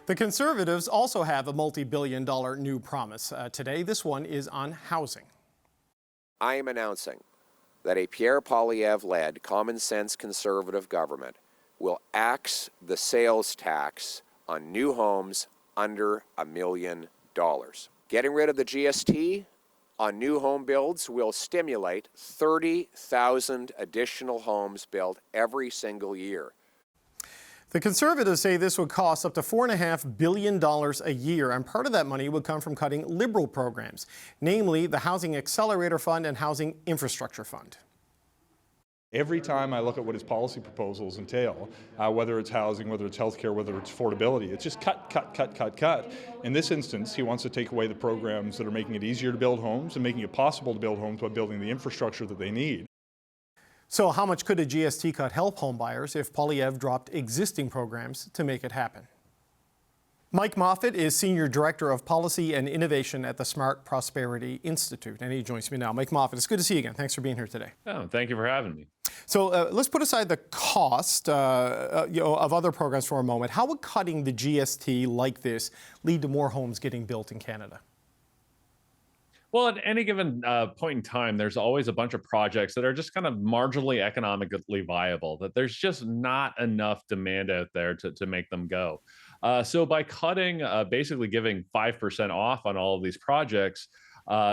The Conservatives also have a multi-billion-dollar new promise today. This one is on housing. I am announcing that a Pierre Poilievre-led common-sense Conservative government will axe the sales tax on new homes under $1 million. Getting rid of the GST on new home builds will stimulate 30,000 additional homes built every single year. The Conservatives say this would cost up to $4.5 billion a year, and part of that money would come from cutting Liberal programs, namely the Housing Accelerator Fund and Housing Infrastructure Fund. Every time I look at what his policy proposals entail, whether it's housing, whether it's healthcare, whether it's affordability, it's just cut, cut, cut, cut, cut. In this instance, he wants to take away the programs that are making it easier to build homes and making it possible to build homes by building the infrastructure that they need. So how much could a GST cut help home buyers if Poilievre dropped existing programs to make it happen? Mike Moffatt is Senior Director of Policy and Innovation at the Smart Prosperity Institute, and he joins me now. Mike Moffatt, it's good to see you again. Thanks for being here today. Oh, thank you for having me. So let's put aside the cost of other programs for a moment. How would cutting the GST like this lead to more homes getting built in Canada? Well, at any given point in time, there's always a bunch of projects that are just kind of marginally economically viable, that there's just not enough demand out there to make them go. So by cutting, basically giving 5% off on all of these projects,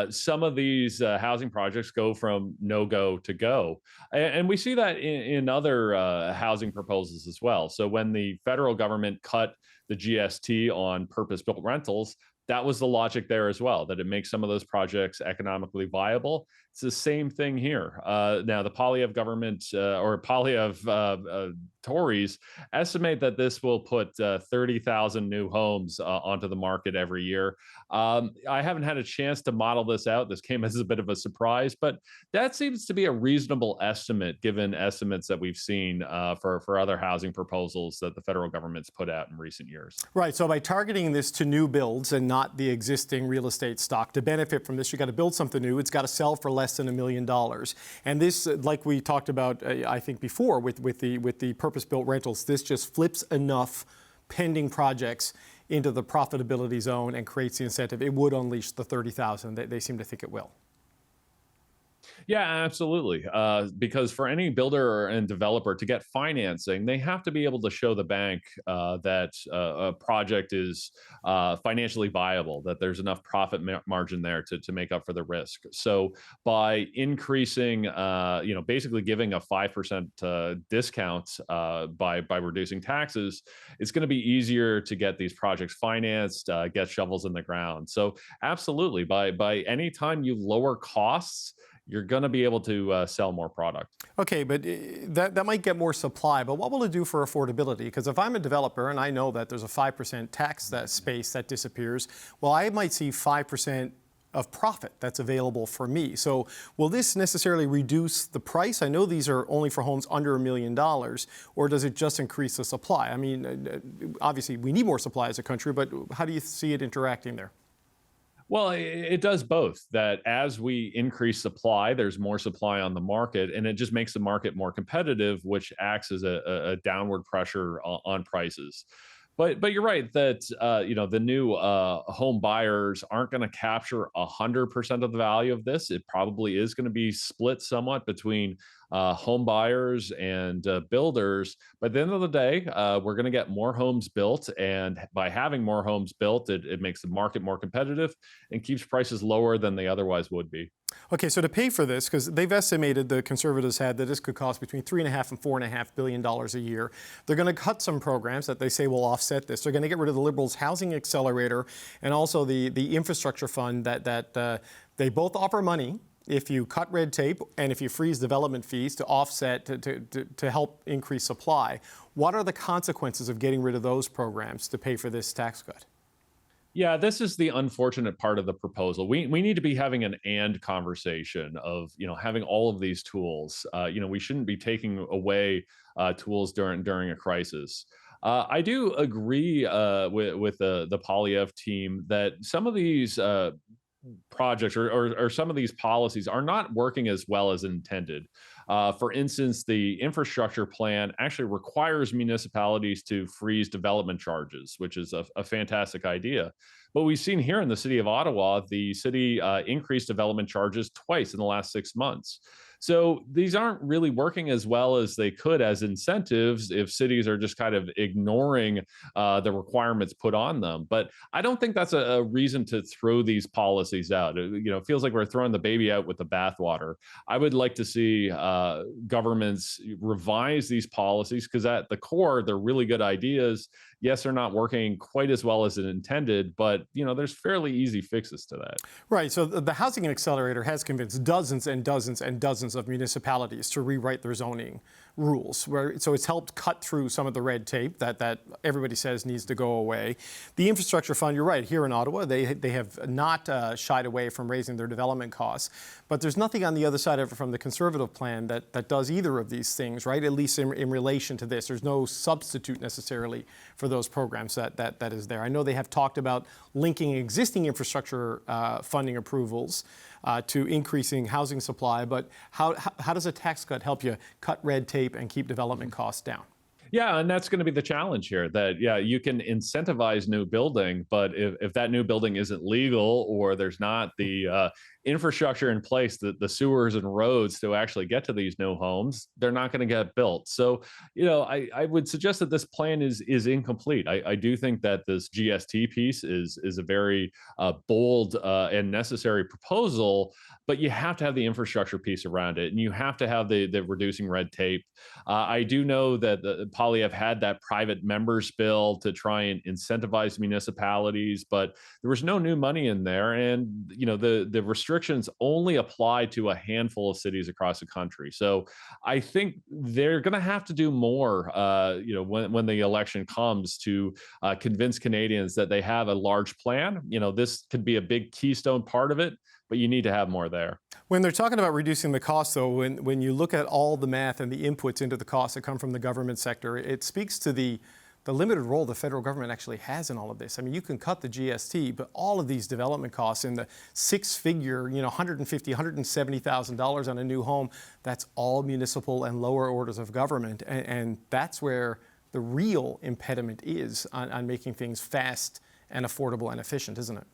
some of these housing projects go from no-go to go. And we see that in other housing proposals as well. So when the federal government cut the GST on purpose-built rentals, that was the logic there as well, that it makes some of those projects economically viable. It's the same thing here. Now, the Poilievre government or Poilievre Tories estimate that this will put 30,000 new homes onto the market every year. I haven't had a chance to model this out. This came as a bit of a surprise, but that seems to be a reasonable estimate given estimates that we've seen for other housing proposals that the federal government's put out in recent years. Right. So by targeting this to new builds and not the existing real estate stock, to benefit from this, you got to build something new. It's got to sell for less than $1 million. And this, like we talked about, I think before with the purpose-built rentals, this just flips enough pending projects into the profitability zone and creates the incentive. It would unleash the 30,000. They seem to think it will. Yeah, absolutely. Because for any builder and developer to get financing, they have to be able to show the bank that a project is financially viable, that there's enough profit margin there to make up for the risk. So by increasing, basically giving a 5% discount by reducing taxes, it's going to be easier to get these projects financed, get shovels in the ground. So absolutely, by any time you lower costs, you're going to be able to sell more product. Okay, but that might get more supply, but what will it do for affordability? Because if I'm a developer and I know that there's a 5% tax space that disappears, well, I might see 5% of profit that's available for me. So will this necessarily reduce the price? I know these are only for homes under $1 million, or does it just increase the supply? I mean, obviously we need more supply as a country, but how do you see it interacting there? Well, it does both. That as we increase supply, there's more supply on the market, and it just makes the market more competitive, which acts as a downward pressure on prices. But you're right that the new home buyers aren't going to capture 100% of the value of this. It probably is going to be split somewhat between home buyers and builders. But at the end of the day, we're going to get more homes built, and by having more homes built, it makes the market more competitive and keeps prices lower than they otherwise would be. Okay, so to pay for this, because they've estimated, the Conservatives had, that this could cost between $3.5 and $4.5 billion a year. They're going to cut some programs that they say will offset this. They're going to get rid of the Liberals' Housing Accelerator and also the Infrastructure Fund that they both offer money if you cut red tape and if you freeze development fees to offset, to help increase supply. What are the consequences of getting rid of those programs to pay for this tax cut? Yeah, this is the unfortunate part of the proposal. We need to be having an and conversation of, having all of these tools. We shouldn't be taking away tools during a crisis. I do agree with the Poilievre team that some of these projects or some of these policies are not working as well as intended. For instance, the infrastructure plan actually requires municipalities to freeze development charges, which is a fantastic idea. But we've seen here in the city of Ottawa, the city increased development charges twice in the last 6 months. So these aren't really working as well as they could as incentives if cities are just kind of ignoring the requirements put on them. But I don't think that's a reason to throw these policies out. It feels like we're throwing the baby out with the bathwater. I would like to see governments revise these policies because at the core, they're really good ideas. Yes, they're not working quite as well as it intended, but there's fairly easy fixes to that. Right. So the Housing Accelerator has convinced dozens and dozens and dozens of municipalities to rewrite their zoning rules. So it's helped cut through some of the red tape that everybody says needs to go away. The infrastructure fund, you're right, here in Ottawa, they have not shied away from raising their development costs. But there's nothing on the other side of it from the Conservative plan that does either of these things, right? At least in relation to this. There's no substitute necessarily for those programs that is there. I know they have talked about linking existing infrastructure funding approvals to increasing housing supply, but how does a tax cut help you cut red tape and keep development costs down? Yeah, and that's going to be the challenge here that, you can incentivize new building, but if that new building isn't legal or there's not the infrastructure in place, the sewers and roads to actually get to these new homes, they're not going to get built. So, I would suggest that this plan is incomplete. I do think that this GST piece is a very bold and necessary proposal, but you have to have the infrastructure piece around it, and you have to have the reducing red tape. I do know that Poilievre had that private members bill to try and incentivize municipalities, but there was no new money in there, and the restrictions only apply to a handful of cities across the country. So I think they're going to have to do more, when the election comes to convince Canadians that they have a large plan. This could be a big keystone part of it, but you need to have more there. When they're talking about reducing the cost, though, when you look at all the math and the inputs into the costs that come from the government sector, it speaks to the limited role the federal government actually has in all of this. I mean, you can cut the GST, but all of these development costs in the six-figure, $150,000, $170,000 on a new home, that's all municipal and lower orders of government. And that's where the real impediment is on making things fast and affordable and efficient, isn't it?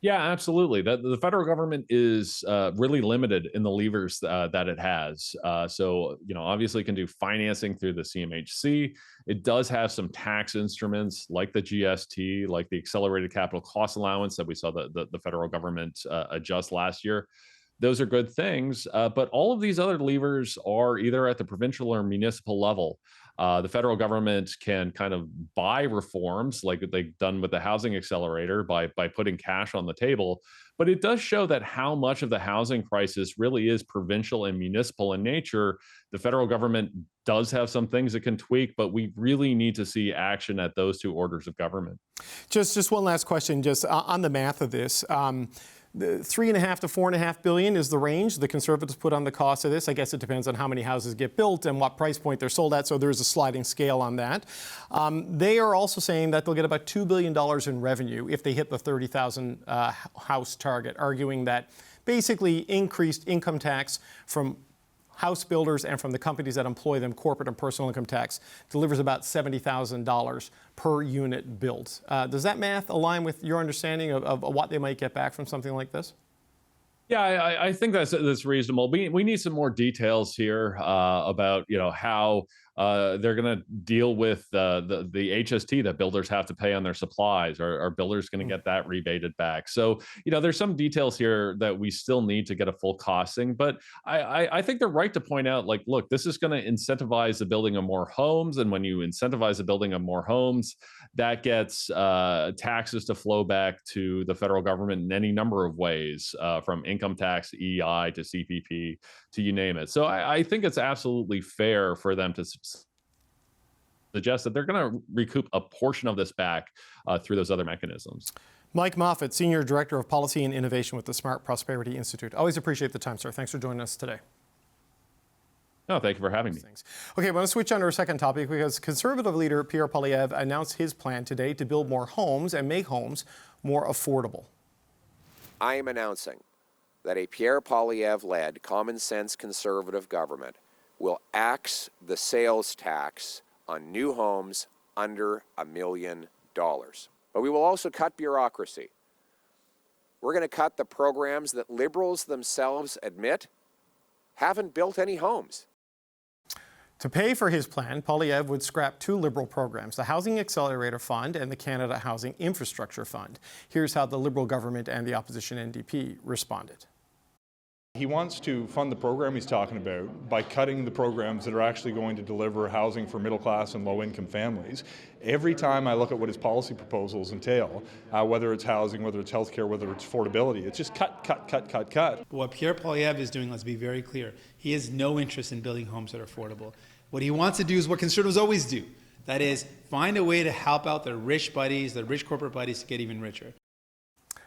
Yeah, absolutely. The federal government is really limited in the levers that it has. So, obviously it can do financing through the CMHC. It does have some tax instruments like the GST, like the accelerated capital cost allowance that we saw the federal government adjust last year. Those are good things, but all of these other levers are either at the provincial or municipal level. The federal government can kind of buy reforms like they've done with the Housing Accelerator by putting cash on the table. But it does show that how much of the housing crisis really is provincial and municipal in nature. The federal government does have some things it can tweak, but we really need to see action at those two orders of government. Just one last question, just on the math of this. The $3.5 to $4.5 billion is the range the Conservatives put on the cost of this. I guess it depends on how many houses get built and what price point they're sold at, so there's a sliding scale on that. They are also saying that they'll get about $2 billion in revenue if they hit the 30,000 house target, arguing that basically increased income tax from house builders and from the companies that employ them, corporate and personal income tax, delivers about $70,000 per unit built. Does that math align with your understanding of what they might get back from something like this? Yeah, I think that's reasonable. We need some more details here about how they're going to deal with the HST that builders have to pay on their supplies. Are builders going to get that rebated back? So there's some details here that we still need to get a full costing. But I think they're right to point out, like, look, this is going to incentivize the building of more homes, and when you incentivize the building of more homes, that gets taxes to flow back to the federal government in any number of ways, from income tax, EI to CPP, to you name it. So I think it's absolutely fair for them to suggest that they're going to recoup a portion of this back through those other mechanisms. Mike Moffatt, Senior Director of Policy and Innovation with the Smart Prosperity Institute. Always appreciate the time, sir. Thanks for joining us today. No, thank you for having me. Okay, I want to switch on to our second topic because Conservative Leader Pierre Poilievre announced his plan today to build more homes and make homes more affordable. I am announcing that a Pierre Poilievre-led common-sense Conservative government will axe the sales tax on new homes under $1 million. But we will also cut bureaucracy. We're going to cut the programs that Liberals themselves admit haven't built any homes. To pay for his plan, Poilievre would scrap two Liberal programs, the Housing Accelerator Fund and the Canada Housing Infrastructure Fund. Here's how the Liberal government and the opposition NDP responded. He wants to fund the program he's talking about by cutting the programs that are actually going to deliver housing for middle class and low income families. Every time I look at what his policy proposals entail, whether it's housing, whether it's healthcare, whether it's affordability, it's just cut, cut, cut, cut, cut. What Pierre Poilievre is doing, let's be very clear, he has no interest in building homes that are affordable. What he wants to do is what Conservatives always do. That is, find a way to help out their rich buddies, their rich corporate buddies to get even richer.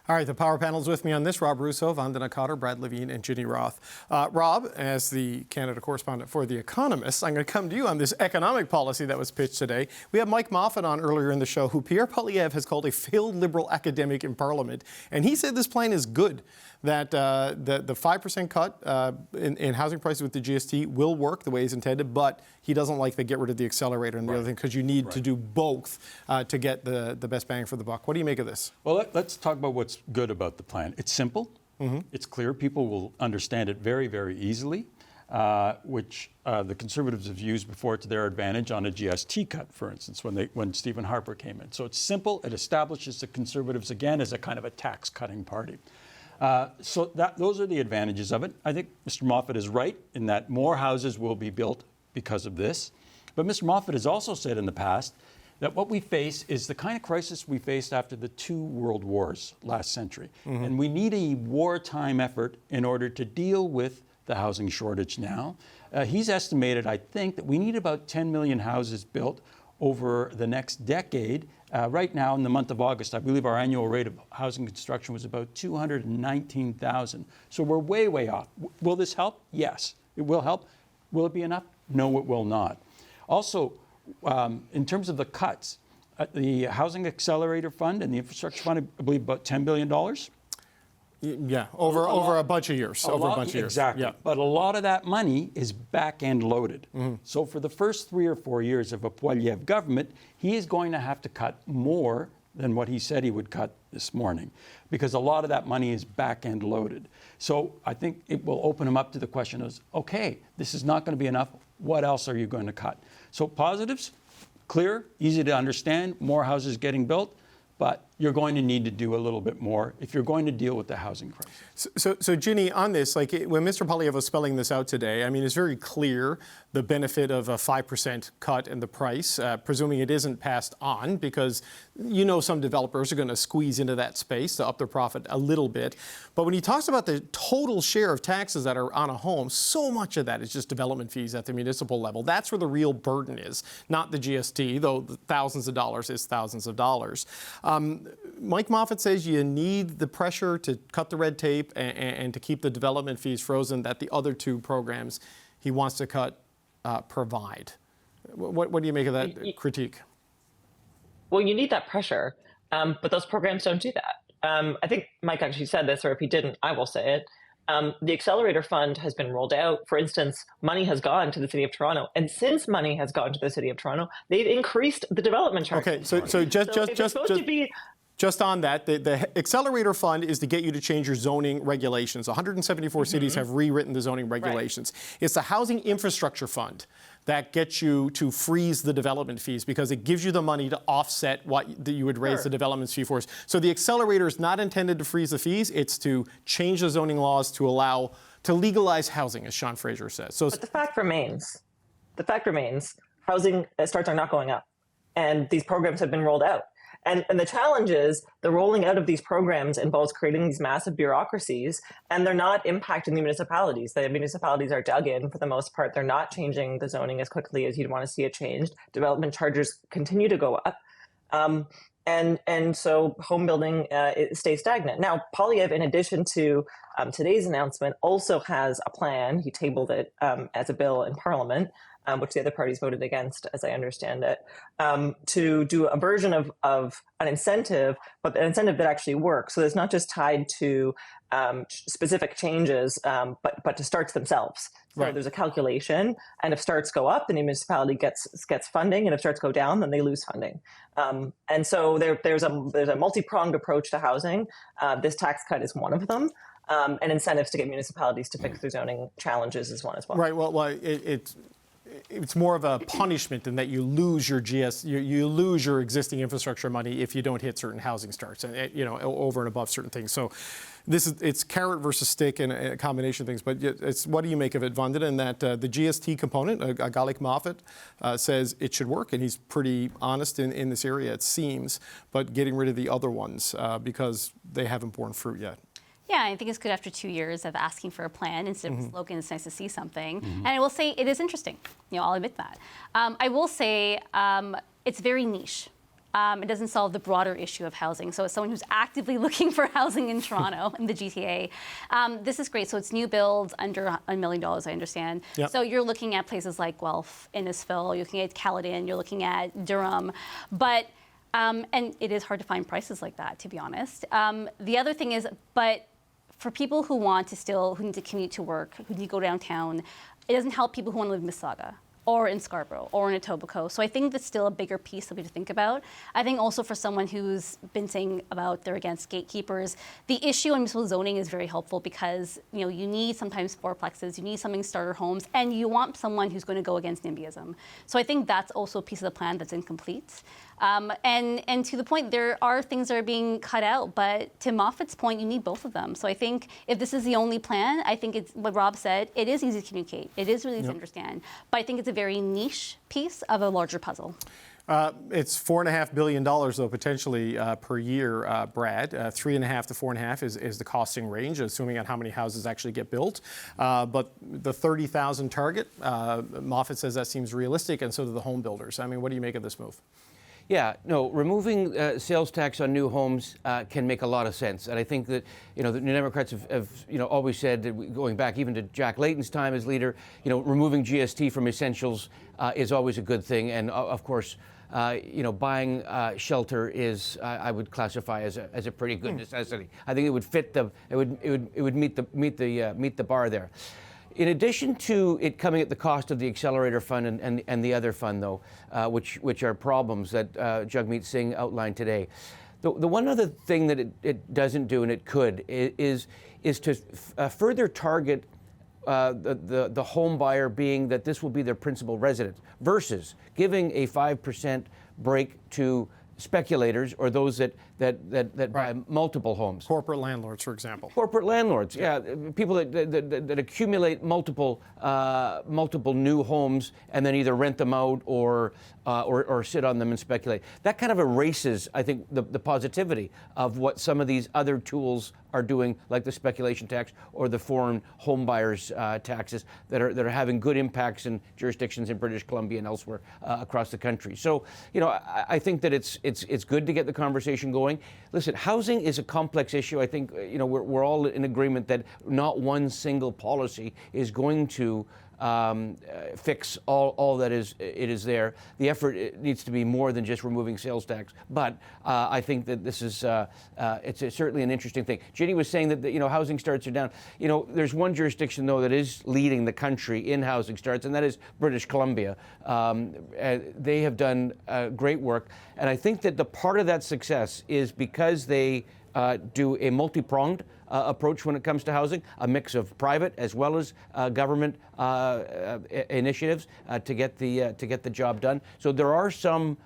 All right, the power panel's with me on this. Rob Russo, Vandana Cotter, Brad Levine, and Ginny Roth. Rob, as the Canada correspondent for The Economist, I'm going to come to you on this economic policy that was pitched today. We had Mike Moffatt on earlier in the show, who Pierre Poilievre has called a failed Liberal academic in Parliament. And he said this plan is good, that the 5% cut in housing prices with the GST will work the way he's intended, but he doesn't like the get rid of the accelerator and the other thing, because you need to do both to get the best bang for the buck. What do you make of this? Well, let's talk about what's good about the plan. It's simple. It's clear. People will understand it very, very easily, which the Conservatives have used before to their advantage on a GST cut, for instance, when Stephen Harper came in. So it's simple. It establishes the Conservatives again as a kind of a tax-cutting party. So those are the advantages of it. I think Mr. Moffatt is right in that more houses will be built because of this. But Mr. Moffatt has also said in the past that what we face is the kind of crisis we faced after the two world wars last century. And we need a wartime effort in order to deal with the housing shortage now. He's estimated, I think, that we need about 10 million houses built over the next decade. Right now, in the month of August, I believe our annual rate of housing construction was about 219,000. So we're way, way off. Will this help? Yes, it will help. Will it be enough? No, it will not. Also, in terms of the cuts, the Housing Accelerator Fund and the Infrastructure Fund, I believe about $10 billion. Yeah, over a bunch of years. Exactly. Yeah. But a lot of that money is back-end loaded. So for the first 3 or 4 years of a Poilievre government, he is going to have to cut more than what he said he would cut this morning, because a lot of that money is back-end loaded. So I think it will open him up to the question of, okay, this is not going to be enough. What else are you going to cut? So positives, clear, easy to understand, more houses getting built. But you're going to need to do a little bit more if you're going to deal with the housing crisis. So Ginny, on this, like when Mr. Poilievre was spelling this out today, I mean, it's very clear the benefit of a 5% cut in the price, presuming it isn't passed on, because you know some developers are going to squeeze into that space to up their profit a little bit. But when he talks about the total share of taxes that are on a home, so much of that is just development fees at the municipal level. That's where the real burden is, not the GST, though the thousands of dollars is thousands of dollars. Mike Moffatt says you need the pressure to cut the red tape and to keep the development fees frozen that the other two programs he wants to cut provide. What do you make of that critique? Well, you need that pressure, but those programs don't do that. I think Mike actually said this, or if he didn't, I will say it. The Accelerator Fund has been rolled out. For instance, money has gone to the City of Toronto. And since money has gone to the City of Toronto, they've increased the development charge. Okay, so just on that, the Accelerator Fund is to get you to change your zoning regulations. 174 cities have rewritten the zoning regulations. Right. It's the Housing Infrastructure Fund that gets you to freeze the development fees, because it gives you the money to offset what you would raise the development fee for. So the accelerator is not intended to freeze the fees. It's to change the zoning laws to legalize housing, as Sean Fraser says. So, but the fact remains, housing starts are not going up, and these programs have been rolled out. And the challenge is the rolling out of these programs involves creating these massive bureaucracies, and they're not impacting the municipalities. The municipalities are dug in for the most part. They're not changing the zoning as quickly as you'd want to see it changed. Development charges continue to go up. And so home building stays stagnant. Now, Poilievre, in addition to today's announcement, also has a plan. He tabled it as a bill in Parliament which the other parties voted against, as I understand it, to do a version of an incentive, but an incentive that actually works. So it's not just tied to specific changes, but to starts themselves. So Right. there's a calculation, and if starts go up, then the municipality gets funding, and if starts go down, then they lose funding. And so there's a multi-pronged approach to housing. This tax cut is one of them, and incentives to get municipalities to fix their zoning challenges is one as well. Right. Well, it's more of a punishment in that you lose your you lose your existing infrastructure money if you don't hit certain housing starts, and over and above certain things. So it's carrot versus stick and a combination of things. But it's, what do you make of it, Vandana? And that the GST component, a guy like Moffatt says it should work, and he's pretty honest in this area, it seems. But getting rid of the other ones because they haven't borne fruit yet. Yeah, I think it's good after 2 years of asking for a plan instead of a slogan. It's nice to see something. And I will say it is interesting. I'll admit that. I will say it's very niche. It doesn't solve the broader issue of housing. So as someone who's actively looking for housing in Toronto, in the GTA, this is great. So it's new builds under $1 million, I understand. Yep. So you're looking at places like Guelph, Innisfil, you're looking at Caledon, you're looking at Durham. But and it is hard to find prices like that, to be honest. The other thing is, but for people who need to commute to work, who need to go downtown, it doesn't help people who want to live in Mississauga or in Scarborough or in Etobicoke. So I think that's still a bigger piece that we have to think about. I think also for someone who's been saying about they're against gatekeepers, the issue on municipal zoning is very helpful because you need sometimes fourplexes, you need something starter homes, and you want someone who's going to go against NIMBYism. So I think that's also a piece of the plan that's incomplete. And to the point, there are things that are being cut out, but to Moffatt's point, you need both of them. So I think if this is the only plan, I think it's what Rob said, it is easy to communicate. It is really easy to understand. But I think it's a very niche piece of a larger puzzle. It's $4.5 billion, though, potentially per year, Brad. 3.5 to 4.5 is the costing range, assuming on how many houses actually get built. But the 30,000 target, Moffatt says that seems realistic, and so do the home builders. I mean, what do you make of this move? Yeah, no, removing sales tax on new homes can make a lot of sense. And I think that, the New Democrats have always said, that going back even to Jack Layton's time as leader, removing GST from essentials is always a good thing. And of course, buying shelter is, I would classify as a pretty good necessity. I think it would fit it would meet the bar there. In addition to it coming at the cost of the accelerator fund and the other fund, though, which are problems that Jagmeet Singh outlined today, the one other thing that it doesn't do, and it could, is to further target the home buyer, being that this will be their principal residence, versus giving a 5% break to speculators or those that buy multiple homes. Corporate landlords, for example. Corporate landlords, yeah, people that accumulate multiple new homes and then either rent them out or sit on them and speculate. That kind of erases, I think, the positivity of what some of these other tools are doing, like the speculation tax or the foreign home buyers taxes that are having good impacts in jurisdictions in British Columbia and elsewhere across the country. So, I think that it's good to get the conversation going. Listen, housing is a complex issue. I think we're all in agreement that not one single policy is going to fix all that is there. The effort needs to be more than just removing sales tax. But I think that this is it's certainly an interesting thing. Ginny was saying that housing starts are down. There's one jurisdiction though that is leading the country in housing starts, and that is British Columbia. They have done great work, and I think that the part of that success is because they do a multi-pronged approach when it comes to housing, a mix of private as well as government initiatives to get the job done. So there are some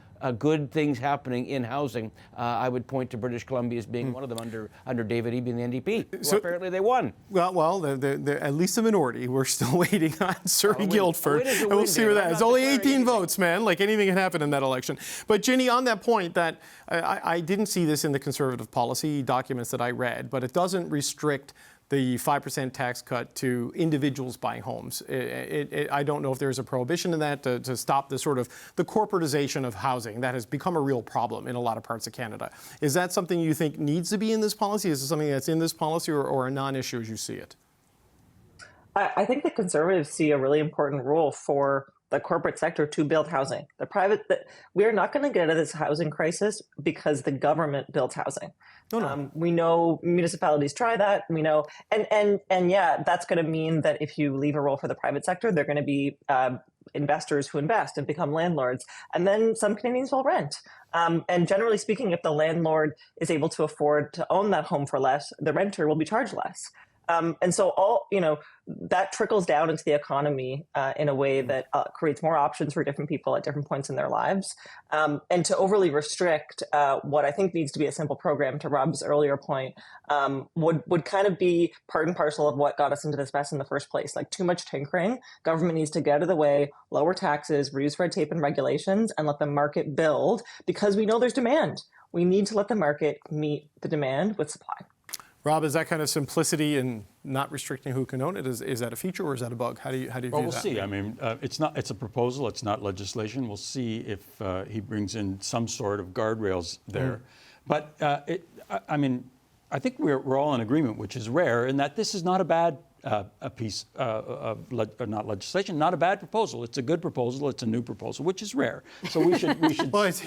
good things happening in housing. I would point to British Columbia as being one of them under David Eby and the NDP. So apparently they won. Well, they're at least a minority. We're still waiting on Surrey Guildford, and we'll see where that is. It's only 18 votes, man. Like anything can happen in that election. But Ginny, on that point, that I didn't see this in the Conservative policy documents that I read, but it doesn't restrict the 5% tax cut to individuals buying homes. I don't know if there's a prohibition in that to stop the sort of the corporatization of housing that has become a real problem in a lot of parts of Canada. Is that something you think needs to be in this policy? Is it something that's in this policy or a non-issue as you see it? I think the Conservatives see a really important role for the corporate sector to build housing. We're not going to get out of this housing crisis because the government builds housing. No. We know municipalities try that. We know, and yeah, that's going to mean that if you leave a role for the private sector, they're going to be investors who invest and become landlords, and then some Canadians will rent. And generally speaking, if the landlord is able to afford to own that home for less, the renter will be charged less. And so that trickles down into the economy in a way that creates more options for different people at different points in their lives. And to overly restrict what I think needs to be a simple program, to Rob's earlier point, would kind of be part and parcel of what got us into this mess in the first place. Like, too much tinkering. Government needs to get out of the way, lower taxes, reduce red tape and regulations, and let the market build, because we know there's demand. We need to let the market meet the demand with supply. Rob, is that kind of simplicity and not restricting who can own it? Is that a feature or is that a bug? How do you view that? Well, we'll see. I mean, it's a proposal. It's not legislation. We'll see if he brings in some sort of guardrails there. But I think we're all in agreement, which is rare, in that this is not a bad piece of not legislation, not a bad proposal. It's a good proposal. It's a new proposal, which is rare. So we should. Well, it's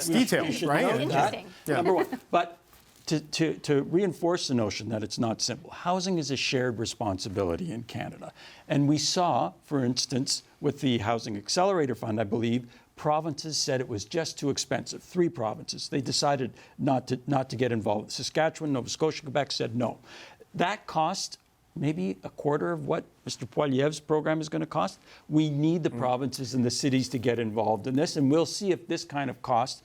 detailed, right? Interesting. Yeah. Number one, but. To reinforce the notion that it's not simple, housing is a shared responsibility in Canada. And we saw, for instance, with the Housing Accelerator Fund, I believe, provinces said it was just too expensive. 3 provinces. They decided not to get involved. Saskatchewan, Nova Scotia, Quebec said no. That cost maybe a quarter of what Mr. Poilievre's program is going to cost. We need the provinces and the cities to get involved in this, and we'll see if this kind of cost,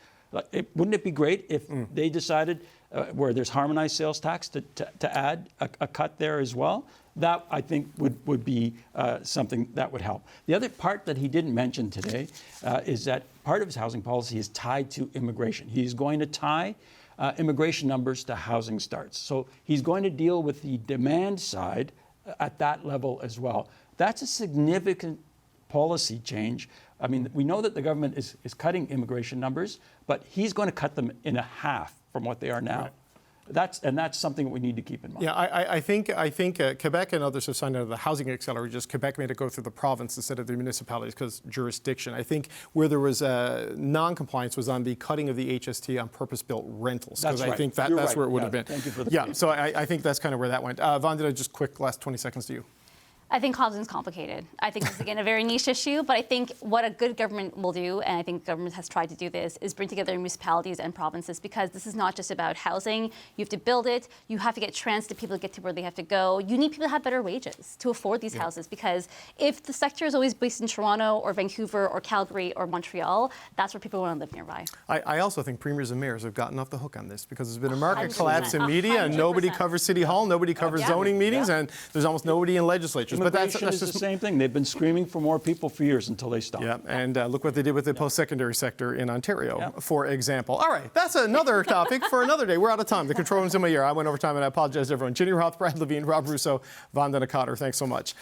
wouldn't it be great if they decided where there's harmonized sales tax to add a cut there as well? That, I think, would be something that would help. The other part that he didn't mention today is that part of his housing policy is tied to immigration. He's going to tie immigration numbers to housing starts. So he's going to deal with the demand side at that level as well. That's a significant policy change. I mean, we know that the government is cutting immigration numbers, but he's going to cut them in half from what they are now. Right. That's something that we need to keep in mind. Yeah, I think Quebec and others have signed under the housing accelerator. Just Quebec made it go through the province instead of the municipalities because jurisdiction. I think where there was non-compliance was on the cutting of the HST on purpose-built rentals. That's right. I think that's where it would have been. Thank you for the Yeah, so I think that's kind of where that went. Vandana, just quick last 20 seconds to you. I think housing is complicated. I think it's, again, a very niche issue, but I think what a good government will do, and I think government has tried to do this, is bring together municipalities and provinces, because this is not just about housing. You have to build it. You have to get transit people to get to where they have to go. You need people to have better wages to afford these houses, because if the sector is always based in Toronto or Vancouver or Calgary or Montreal, that's where people want to live nearby. I also think premiers and mayors have gotten off the hook on this because there's been a market 100%. collapse in media and nobody covers City Hall, nobody covers zoning meetings, and there's almost nobody in legislatures. But that's is just the same thing. They've been screaming for more people for years until they stopped. Yeah, and look what they did with the post-secondary sector in Ontario, for example. All right, that's another topic for another day. We're out of time. The control room's in my ear. I went over time, and I apologize to everyone. Ginny Roth, Brad Levine, Rob Russo, Vandana Cotter. Thanks so much.